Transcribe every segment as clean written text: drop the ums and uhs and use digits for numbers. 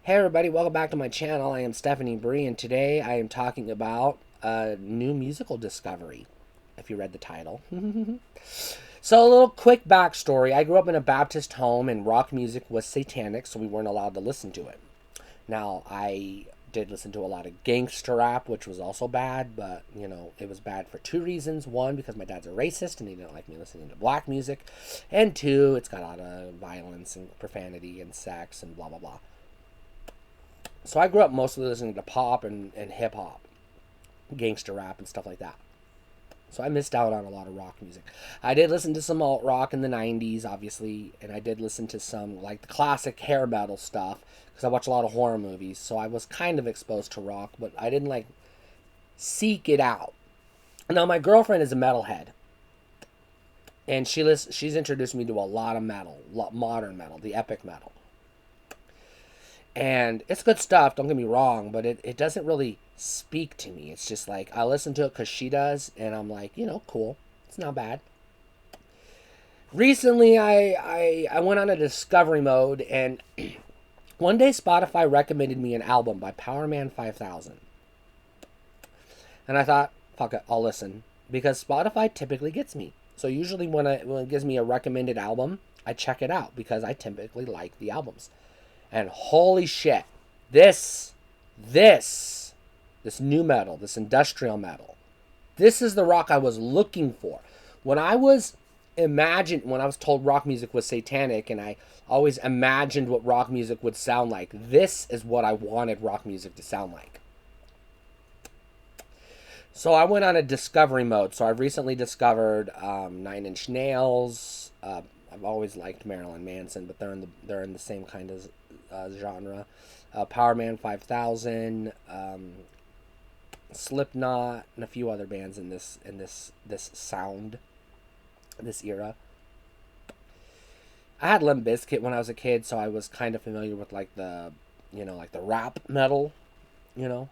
Hey everybody, welcome back to my channel. I am Stephanie Bree, and today I am talking about a new musical discovery, if you read the title. So a little quick backstory. I grew up in a Baptist home, and rock music was satanic, so we weren't allowed to listen to it. Now, I did listen to a lot of gangster rap, which was also bad, but, it was bad for two reasons. One, because my dad's a racist, and he didn't like me listening to black music. And two, it's got a lot of violence and profanity and sex and blah, blah, blah. So I grew up mostly listening to pop and hip hop, gangster rap, and stuff like that. So I missed out on a lot of rock music. I did listen to some alt rock in the 90s, obviously, and I did listen to some, like, the classic hair metal stuff, because I watch a lot of horror movies, so I was kind of exposed to rock, but I didn't, like, seek it out. Now, my girlfriend is a metalhead, and she's introduced me to a lot of metal, modern metal, the epic metal. And it's good stuff, don't get me wrong, but it doesn't really speak to me. It's just like I listen to it because she does, and I'm like, cool. It's not bad. Recently, I went on a discovery mode, and one day Spotify recommended me an album by Powerman 5000. And I thought, fuck it, I'll listen. Because Spotify typically gets me. So usually when it gives me a recommended album, I check it out because I typically like the albums. And holy shit, this new metal, this industrial metal, this is the rock I was looking for. When I was told rock music was satanic, and I always imagined what rock music would sound like, this is what I wanted rock music to sound like. So I went on a discovery mode. So I've recently discovered Nine Inch Nails. I've always liked Marilyn Manson, but they're in the same kind of genre. Powerman 5000, Slipknot, and a few other bands in this sound, this era. I had Limp Bizkit when I was a kid, so I was kind of familiar with like the rap metal, you know.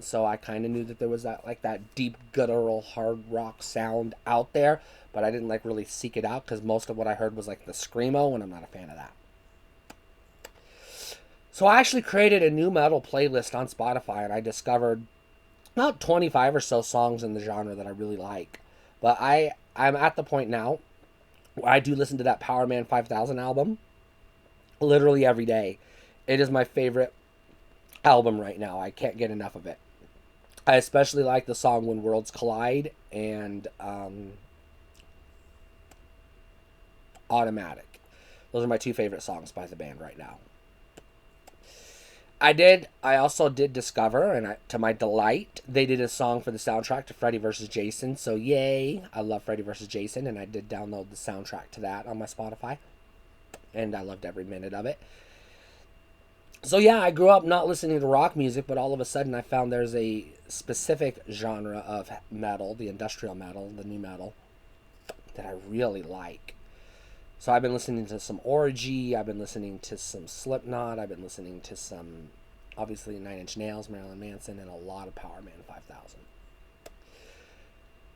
So I kind of knew that there was that deep guttural hard rock sound out there, but I didn't like really seek it out because most of what I heard was like the screamo, and I'm not a fan of that. So I actually created a new metal playlist on Spotify, and I discovered about 25 or so songs in the genre that I really like. But I'm at the point now where I do listen to that Powerman 5000 album literally every day. It is my favorite album right now. I can't get enough of it. I especially like the song When Worlds Collide and Automatic. Those are my two favorite songs by the band right now. I also did discover, and to my delight, they did a song for the soundtrack to Freddy vs. Jason. So yay, I love Freddy vs. Jason, and I did download the soundtrack to that on my Spotify, and I loved every minute of it. So yeah, I grew up not listening to rock music, but all of a sudden I found there's a specific genre of metal, the industrial metal, the new metal, that I really like. So I've been listening to some Orgy, I've been listening to some Slipknot, I've been listening to some, obviously, Nine Inch Nails, Marilyn Manson, and a lot of Powerman 5000.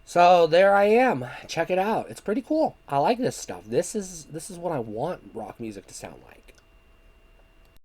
So there I am. Check it out. It's pretty cool. I like this stuff. This is what I want rock music to sound like.